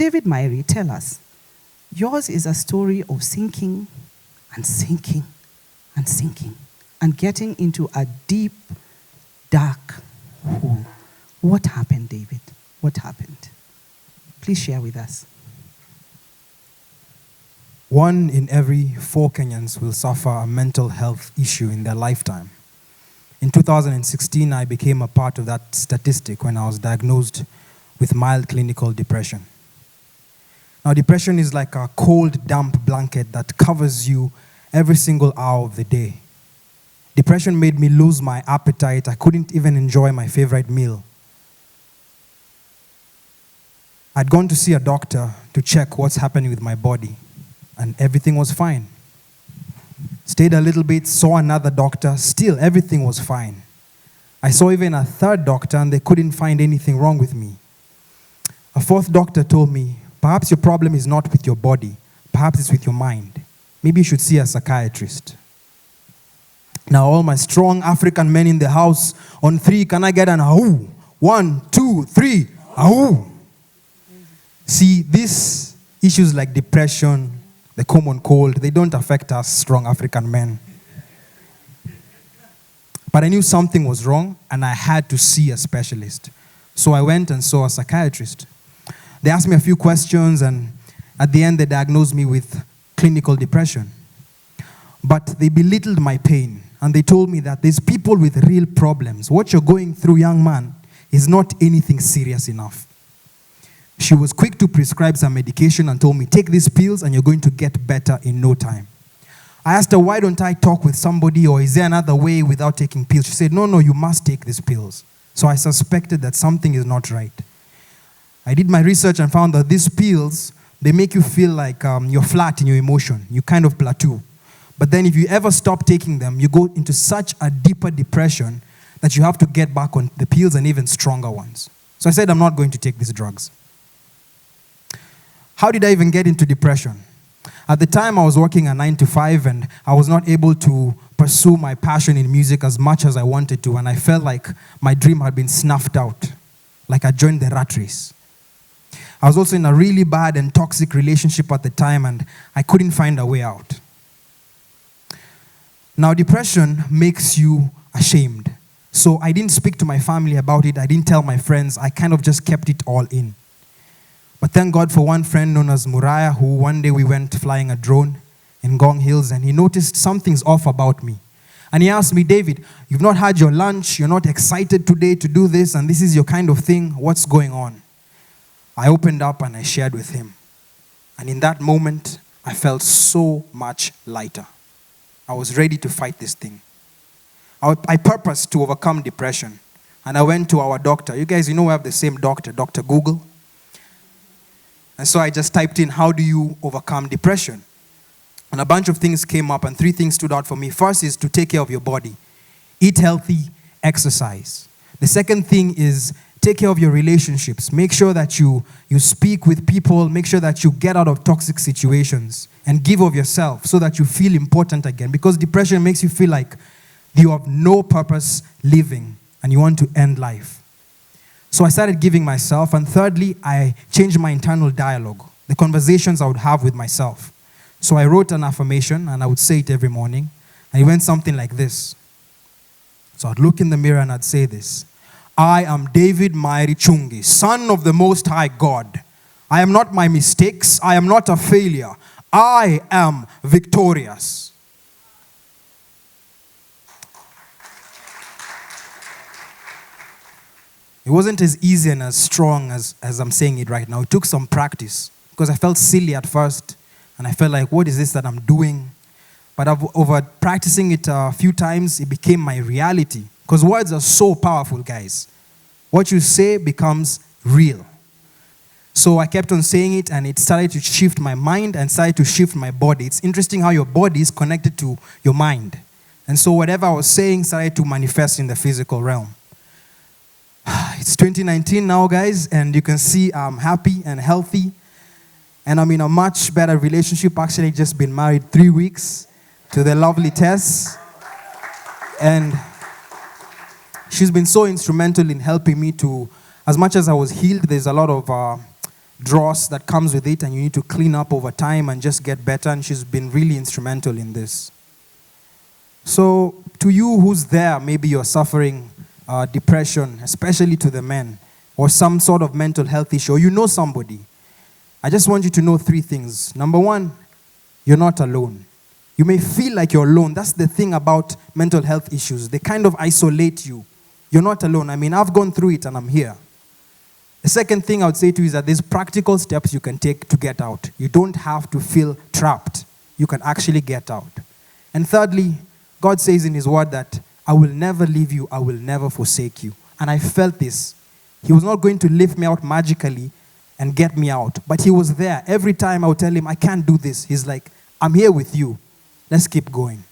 David Myrie, tell us. Yours is a story of sinking and sinking and sinking and getting into a deep, dark hole. What happened, David? What happened? Please share with us. 1 in every 4 Kenyans will suffer a mental health issue in their lifetime. In 2016, I became a part of that statistic when I was diagnosed with mild clinical depression. Now, depression is like a cold, damp blanket that covers you every single hour of the day. Depression made me lose my appetite. I couldn't even enjoy my favorite meal. I'd gone to see a doctor to check what's happening with my body, and everything was fine. Stayed a little bit, saw another doctor, still everything was fine. I saw even a third doctor, and they couldn't find anything wrong with me. A fourth doctor told me, perhaps your problem is not with your body, perhaps it's with your mind. Maybe you should see a psychiatrist. Now all my strong African men in the house, on 3, can I get an ahoo? 1, 2, 3, ahoo. See, these issues like depression, the common cold, they don't affect us strong African men. But I knew something was wrong, and I had to see a specialist. So I went and saw a psychiatrist. They asked me a few questions, and at the end, they diagnosed me with clinical depression. But they belittled my pain, and they told me that there's people with real problems. What you're going through, young man, is not anything serious enough. She was quick to prescribe some medication and told me, take these pills and you're going to get better in no time. I asked her, why don't I talk with somebody, or is there another way without taking pills? She said, no, you must take these pills. So I suspected that something is not right. I did my research and found that these pills, they make you feel like you're flat in your emotion. You kind of plateau. But then if you ever stop taking them, you go into such a deeper depression that you have to get back on the pills and even stronger ones. So I said, I'm not going to take these drugs. How did I even get into depression? At the time, I was working a 9 to 5, and I was not able to pursue my passion in music as much as I wanted to, and I felt like my dream had been snuffed out, like I joined the rat race. I was also in a really bad and toxic relationship at the time, and I couldn't find a way out. Now, depression makes you ashamed. So I didn't speak to my family about it. I didn't tell my friends. I kind of just kept it all in. But thank God for one friend known as Muraya, who one day we went flying a drone in Ngong Hills, and he noticed something's off about me. And he asked me, David, you've not had your lunch, you're not excited today to do this, and this is your kind of thing. What's going on? I opened up and I shared with him. And in that moment, I felt so much lighter. I was ready to fight this thing. I purposed to overcome depression. And I went to our doctor. You guys, we have the same doctor, Dr. Google. And so I just typed in, how do you overcome depression? And a bunch of things came up, and 3 things stood out for me. First is to take care of your body. Eat healthy, exercise. The second thing is take care of your relationships. Make sure that you speak with people. Make sure that you get out of toxic situations and give of yourself so that you feel important again. Because depression makes you feel like you have no purpose living and you want to end life. So I started giving myself. And thirdly, I changed my internal dialogue, the conversations I would have with myself. So I wrote an affirmation, and I would say it every morning. And it went something like this. So I'd look in the mirror and I'd say this. I am David Myrie Chungi, son of the Most High God. I am not my mistakes. I am not a failure. I am victorious. It wasn't as easy and as strong as I'm saying it right now. It took some practice because I felt silly at first, and I felt like, what is this that I'm doing? But over practicing it a few times, it became my reality. Because words are so powerful, guys. What you say becomes real. So I kept on saying it, and it started to shift my mind and started to shift my body. It's interesting how your body is connected to your mind. And so whatever I was saying started to manifest in the physical realm. It's 2019 now, guys, and you can see I'm happy and healthy. And I'm in a much better relationship. Actually, just been married 3 weeks to the lovely Tess. And she's been so instrumental in helping me to, as much as I was healed, there's a lot of dross that comes with it, and you need to clean up over time and just get better. And she's been really instrumental in this. So to you who's there, maybe you're suffering depression, especially to the men, or some sort of mental health issue, or you know somebody, I just want you to know 3 things. Number 1, you're not alone. You may feel like you're alone. That's the thing about mental health issues. They kind of isolate you. You're not alone. I mean, I've gone through it and I'm here. The second thing I would say to you is that there's practical steps you can take to get out. You don't have to feel trapped. You can actually get out. And thirdly, God says in his word that I will never leave you, I will never forsake you. And I felt this. He was not going to lift me out magically and get me out, but he was there. Every time I would tell him, I can't do this, he's like, I'm here with you. Let's keep going.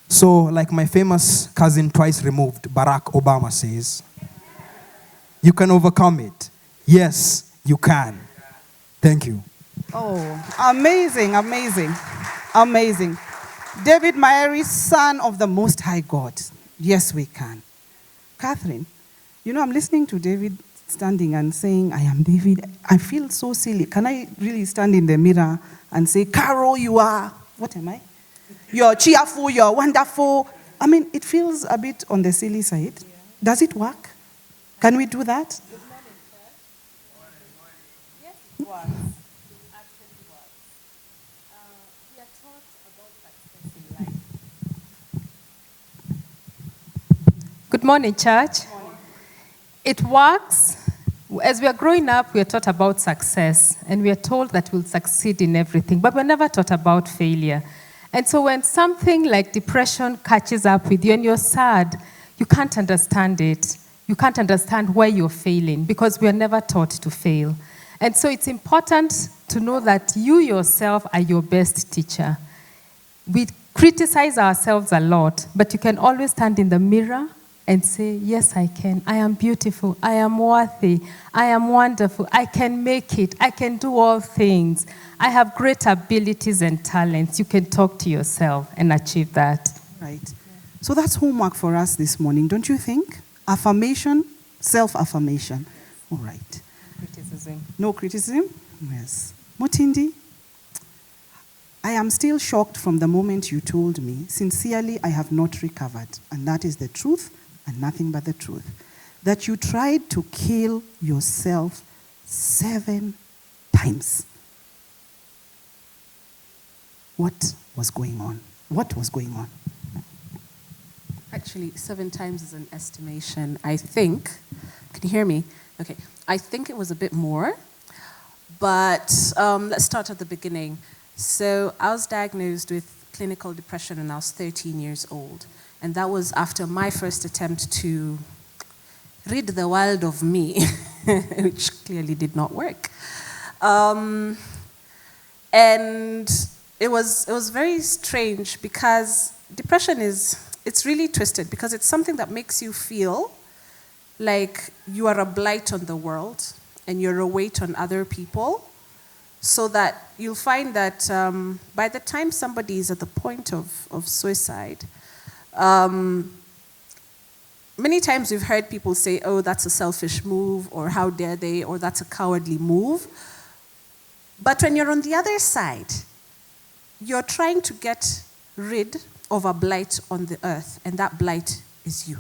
So, like my famous cousin twice removed, Barack Obama says, you can overcome it. Yes, you can. Thank you. Oh, amazing, amazing, amazing. David Mary, son of the Most High God. Yes, we can. Catherine, you know, I'm listening to David standing and saying, I am David. I feel so silly. Can I really stand in the mirror and say, Carol, you are, what am I? You're cheerful, you're wonderful. I mean, it feels a bit on the silly side. Does it work? Can we do that? Good morning, sir. Yes, it works. Absolutely works. We are taught about success in life. Good morning, church. It works. As we are growing up, we are taught about success, and we are told that we'll succeed in everything, but we're never taught about failure. And so when something like depression catches up with you and you're sad, you can't understand it. You can't understand why you're failing, because we are never taught to fail. And so it's important to know that you yourself are your best teacher. We criticize ourselves a lot, but you can always stand in the mirror and say, yes, I can. I am beautiful. I am worthy. I am wonderful. I can make it. I can do all things. I have great abilities and talents. You can talk to yourself and achieve that. Right. So that's homework for us this morning, don't you think? Affirmation, self-affirmation. All right. Criticism. No criticism? Yes. Mutindi, I am still shocked from the moment you told me. Sincerely, I have not recovered. And that is the truth and nothing but the truth. That you tried to kill yourself 7 times. What was going on? What was going on? Actually, 7 times is an estimation. I think, can you hear me? Okay. I think it was a bit more, but let's start at the beginning. So I was diagnosed with clinical depression when I was 13 years old. And that was after my first attempt to rid the world of me, which clearly did not work. And it was very strange because depression it's really twisted because it's something that makes you feel like you are a blight on the world and you're a weight on other people, so that you'll find that by the time somebody is at the point of suicide, many times we've heard people say, oh, that's a selfish move, or how dare they, or that's a cowardly move. But when you're on the other side, you're trying to get rid of a blight on the earth, and that blight is you.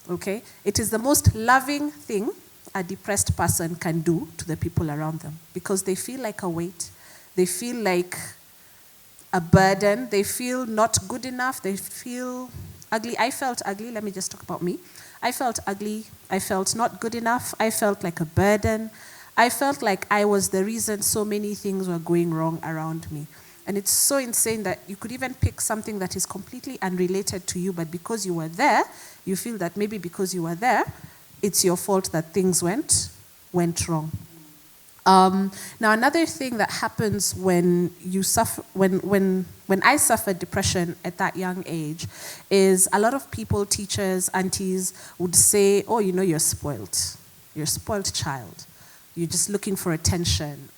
Okay? It is the most loving thing a depressed person can do to the people around them, because they feel like a weight, they feel like a burden, they feel not good enough, they feel ugly. I felt ugly, let me just talk about me. I felt ugly, I felt not good enough, I felt like a burden, I felt like I was the reason so many things were going wrong around me. And it's so insane that you could even pick something that is completely unrelated to you, but because you were there, you feel that maybe because you were there, it's your fault that things went wrong. Now, another thing that happens when you suffer, when I suffered depression at that young age, is a lot of people, teachers, aunties, would say, "Oh, you know, you're spoiled. You're a spoiled child. You're just looking for attention,"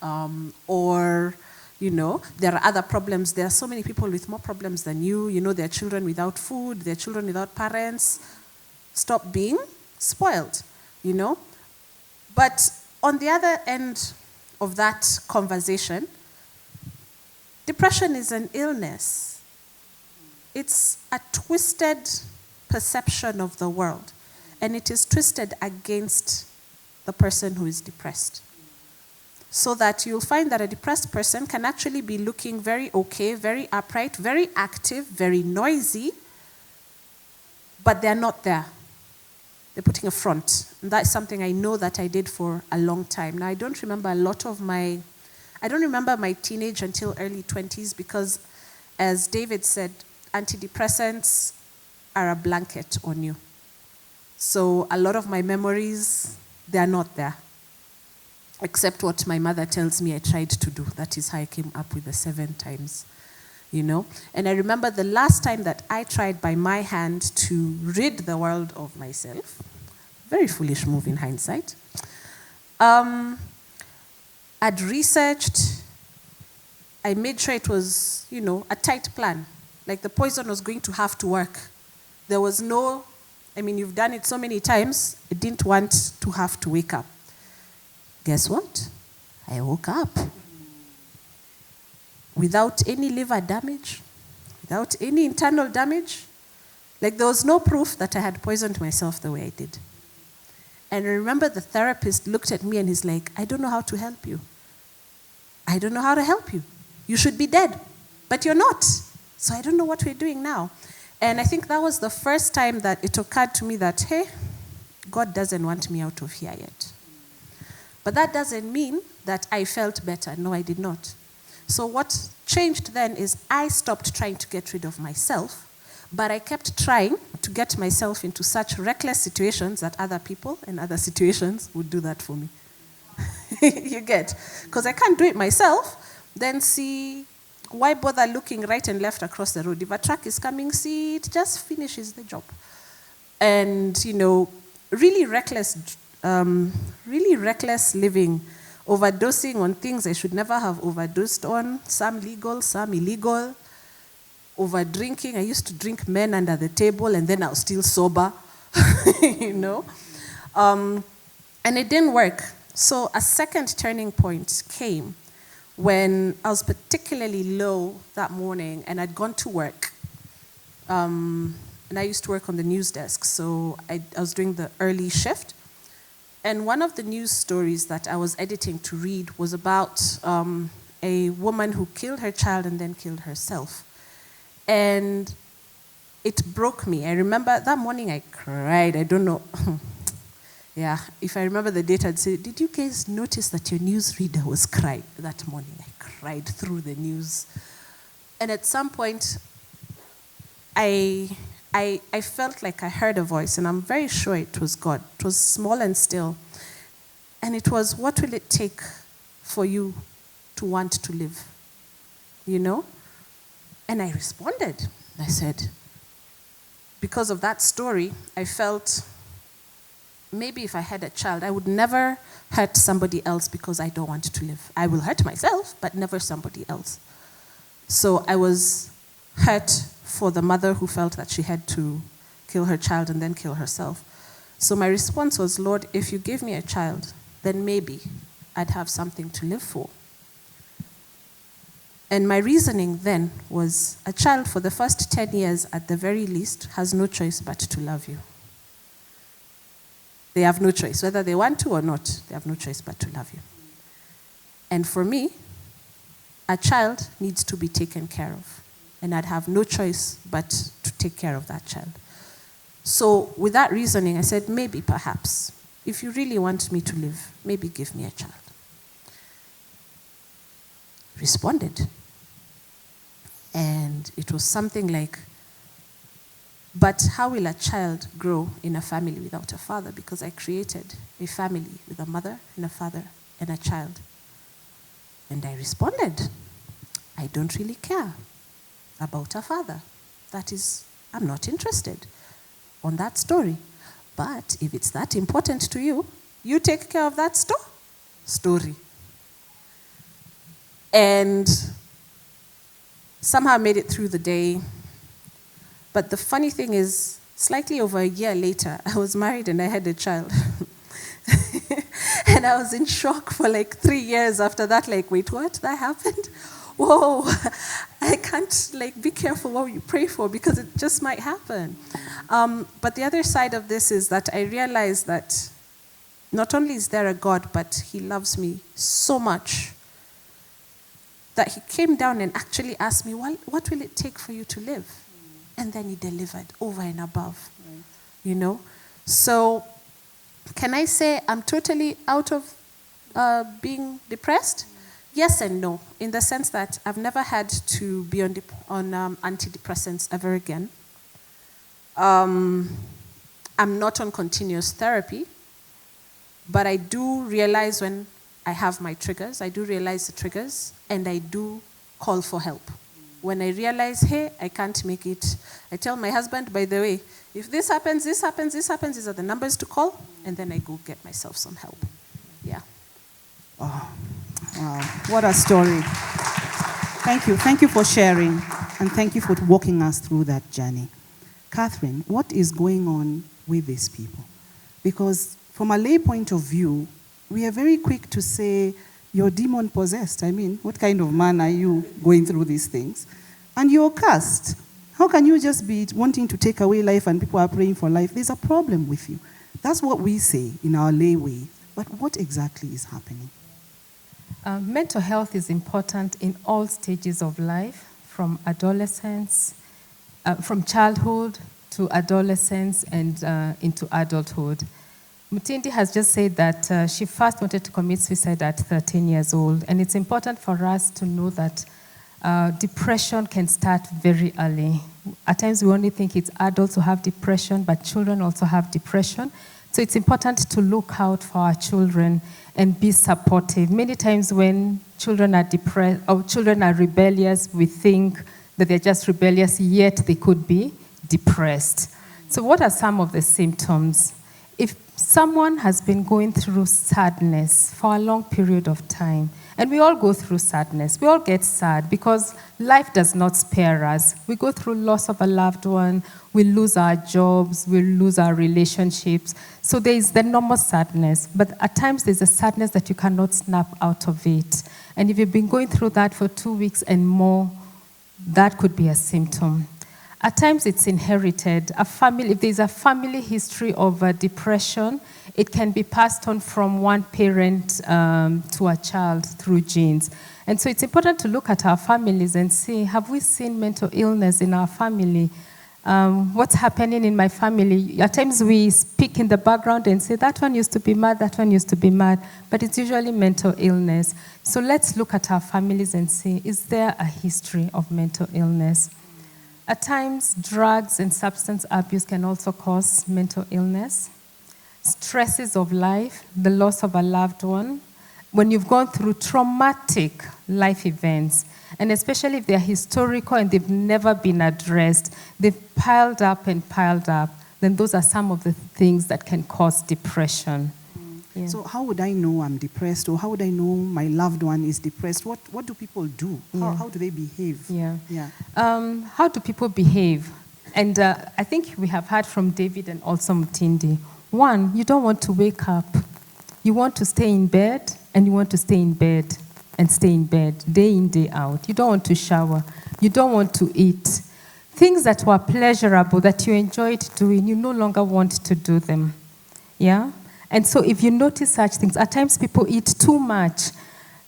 or, you know, there are other problems. There are so many people with more problems than you. You know, there are children without food. There are children without parents. Stop being spoiled, you know. But on the other end of that conversation, depression is an illness. It's a twisted perception of the world, and it is twisted against the person who is depressed. So that you'll find that a depressed person can actually be looking very okay, very upright, very active, very noisy, but they're not there. They're putting a front. And that's something I know that I did for a long time. Now, I don't remember my teenage until early 20s because, as David said, antidepressants are a blanket on you. So a lot of my memories, they're not there. Except what my mother tells me I tried to do. That is how I came up with the 7 times, And I remember the last time that I tried by my hand to rid the world of myself. Very foolish move in hindsight. I'd researched. I made sure it was, a tight plan. Like the poison was going to have to work. There was you've done it so many times, I didn't want to have to wake up. Guess what? I woke up without any liver damage, without any internal damage. Like there was no proof that I had poisoned myself the way I did. And I remember the therapist looked at me and he's like, I don't know how to help you. I don't know how to help you. You should be dead, but you're not. So I don't know what we're doing now. And I think that was the first time that it occurred to me that, hey, God doesn't want me out of here yet. But that doesn't mean that I felt better. No, I did not. So what changed then is I stopped trying to get rid of myself, but I kept trying to get myself into such reckless situations that other people and other situations would do that for me. You get? Because I can't do it myself, then see, why bother looking right and left across the road? If a truck is coming, see, it just finishes the job. And, really reckless living, overdosing on things I should never have overdosed on, some legal, some illegal, over drinking. I used to drink men under the table and then I was still sober, and it didn't work. So a second turning point came when I was particularly low that morning and I'd gone to work. And I used to work on the news desk, so I was doing the early shift. And one of the news stories that I was editing to read was about a woman who killed her child and then killed herself. And it broke me. I remember that morning I cried. I don't know. Yeah, if I remember the date, I'd say, did you guys notice that your news reader was crying that morning? I cried through the news. And at some point, I felt like I heard a voice, and I'm very sure it was God. It was small and still. And it was, what will it take for you to want to live? And I responded. I said, because of that story, I felt maybe if I had a child, I would never hurt somebody else because I don't want to live. I will hurt myself, but never somebody else. So I was hurt for the mother who felt that she had to kill her child and then kill herself. So my response was, Lord, if you give me a child, then maybe I'd have something to live for. And my reasoning then was, a child for the first 10 years at the very least has no choice but to love you. They have no choice. Whether they want to or not, they have no choice but to love you. And for me, a child needs to be taken care of. And I'd have no choice but to take care of that child. So with that reasoning, I said, maybe, perhaps, if you really want me to live, maybe give me a child. Responded. And it was something like, but how will a child grow in a family without a father? Because I created a family with a mother and a father and a child. And I responded, I don't really care about a father. That is, I'm not interested on that story. But if it's that important to you, you take care of that story. And somehow I made it through the day. But the funny thing is, slightly over a year later, I was married and I had a child. And And I was in shock for like 3 years after that. Like, wait, what? That happened? Whoa, I can't like be careful what you pray for because it just might happen. But the other side of this is that I realized that not only is there a God, but he loves me so much that he came down and actually asked me, well, what will it take for you to live? And then he delivered over and above, you know? So can I say I'm totally out of being depressed? Yes and no, in the sense that I've never had to be on antidepressants ever again. I'm not on continuous therapy, but I do realize when I have my triggers, I do realize the triggers, and I do call for help. When I realize, hey, I can't make it, I tell my husband, by the way, if this happens, these are the numbers to call, and then I go get myself some help. Yeah. Oh, wow, what a story. Thank you. Thank you for sharing, and thank you for walking us through that journey. Catherine, what is going on with these people? Because from a lay point of view, we are very quick to say, you're demon-possessed. I mean, what kind of man are you going through these things? And you're cursed. How can you just be wanting to take away life and people are praying for life? There's a problem with you. That's what we say in our lay way. But what exactly is happening? Mental health is important in all stages of life, from adolescence, from childhood to adolescence and into adulthood. Mutindi has just said that she first wanted to commit suicide at 13 years old, and it's important for us to know that depression can start very early. At times we only think it's adults who have depression, but children also have depression. So it's important to look out for our children and be supportive. Many times when children are depressed or children are rebellious, we think that they're just rebellious, yet they could be depressed. So what are some of the symptoms? If someone has been going through sadness for a long period of time, and we all go through sadness, we all get sad because life does not spare us. We go through loss of a loved one, we lose our jobs, we lose our relationships. So there is the normal sadness, but at times there's a sadness that you cannot snap out of it. And if you've been going through that for 2 weeks and more, that could be a symptom. At times it's inherited. If there's a family history of depression, it can be passed on from one parent to a child through genes. And so it's important to look at our families and see, have we seen mental illness in our family? What's happening in my family? At times we speak in the background and say, that one used to be mad, that one used to be mad, but it's usually mental illness. So let's look at our families and see, is there a history of mental illness? At times, drugs and substance abuse can also cause mental illness. Stresses of life, the loss of a loved one, when you've gone through traumatic life events, and especially if they're historical and they've never been addressed, they've piled up, then those are some of the things that can cause depression. Yeah. So how would I know I'm depressed, or how would I know my loved one is depressed? What do people do? Yeah. How do they behave? Yeah. Yeah. How do people behave? And I think we have heard from David and also Mutindi. One, you don't want to wake up. You want to stay in bed, and you want to stay in bed and stay in bed day in, day out. You don't want to shower. You don't want to eat. Things that were pleasurable, that you enjoyed doing, you no longer want to do them. Yeah? And so if you notice such things, at times people eat too much.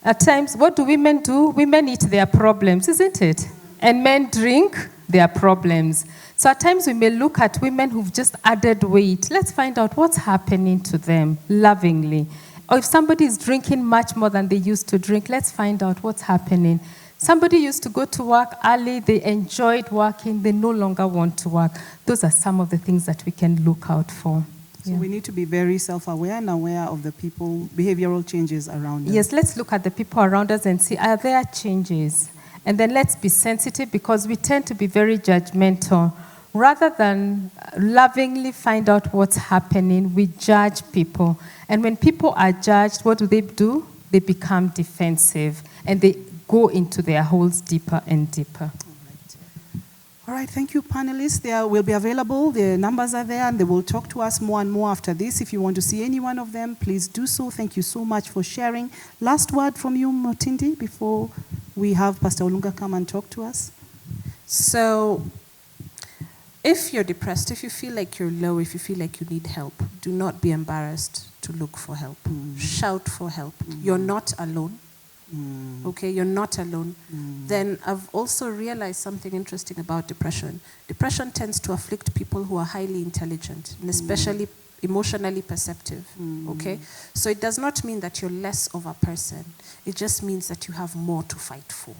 At times, what do? Women eat their problems, isn't it? And men drink their problems. So at times we may look at women who've just added weight. Let's find out what's happening to them lovingly. Or if somebody is drinking much more than they used to drink, let's find out what's happening. Somebody used to go to work early, they enjoyed working, they no longer want to work. Those are some of the things that we can look out for. So we need to be very self-aware and aware of the people, behavioral changes around us. Yes, let's look at the people around us and see, are there changes? And then let's be sensitive, because we tend to be very judgmental. Rather than lovingly find out what's happening, we judge people. And when people are judged, what do? They become defensive, and they go into their holes deeper and deeper. All All right, thank you, panelists. They will be available. The numbers are there, and they will talk to us more and more after this. If you want to see any one of them, please do so. Thank you so much for sharing. Last word from you, Mutindi, before we have Pastor Olunga come and talk to us. So, if you're depressed, if you feel like you're low, if you feel like you need help, do not be embarrassed to look for help. Shout for help. You're not alone. Okay, you're not alone. Then I've also realized something interesting about depression. Depression tends to afflict people who are highly intelligent and especially emotionally perceptive. Okay, so it does not mean that you're less of a person. It just means that you have more to fight for.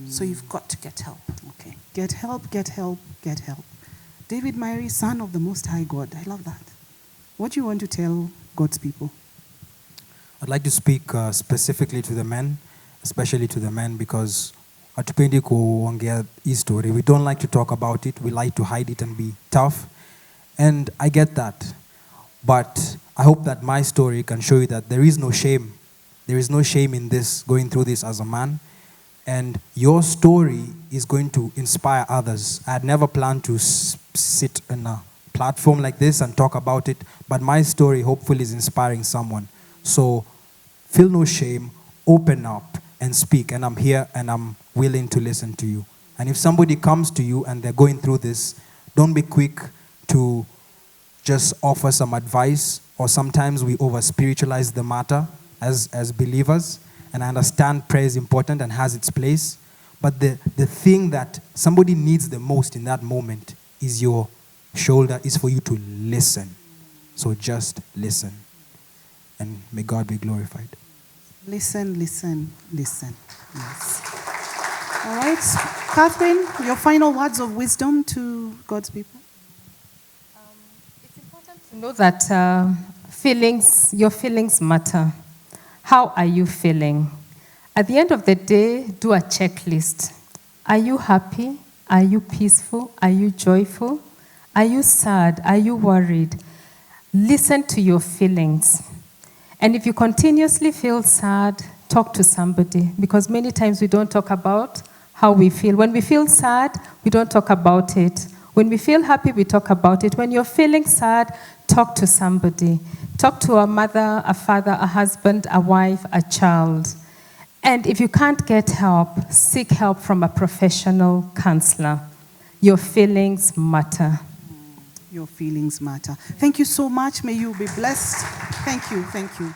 So you've got to get help. Okay, get help, get help, get help. David Myrie, son of the Most High God. I love that. What do you want to tell God's people? I'd like to speak specifically to the men, especially to the men, because hatupendi kuongea hii story. We don't like to talk about it. We like to hide it and be tough. And I get that. But I hope that my story can show you that there is no shame. There is no shame in this, going through this as a man. And your story is going to inspire others. I had never planned to sit on a platform like this and talk about it, but my story hopefully is inspiring someone. So feel no shame, open up and speak. And I'm here and I'm willing to listen to you. And if somebody comes to you and they're going through this, don't be quick to just offer some advice, or sometimes we over-spiritualize the matter as believers. And I understand prayer is important and has its place. But the thing that somebody needs the most in that moment is your shoulder, is for you to listen. So just listen. And may God be glorified. Listen, listen, listen. Yes. All right. Catherine, your final words of wisdom to God's people? It's important to know that your feelings matter. How are you feeling? At the end of the day, do a checklist. Are you happy? Are you peaceful? Are you joyful? Are you sad? Are you worried? Listen to your feelings. And if you continuously feel sad, talk to somebody, because many times we don't talk about how we feel. When we feel sad, we don't talk about it. When we feel happy, we talk about it. When you're feeling sad, talk to somebody. Talk to a mother, a father, a husband, a wife, a child. And if you can't get help, seek help from a professional counselor. Your feelings matter. Your feelings matter. Thank you so much. May you be blessed. Thank you. Thank you.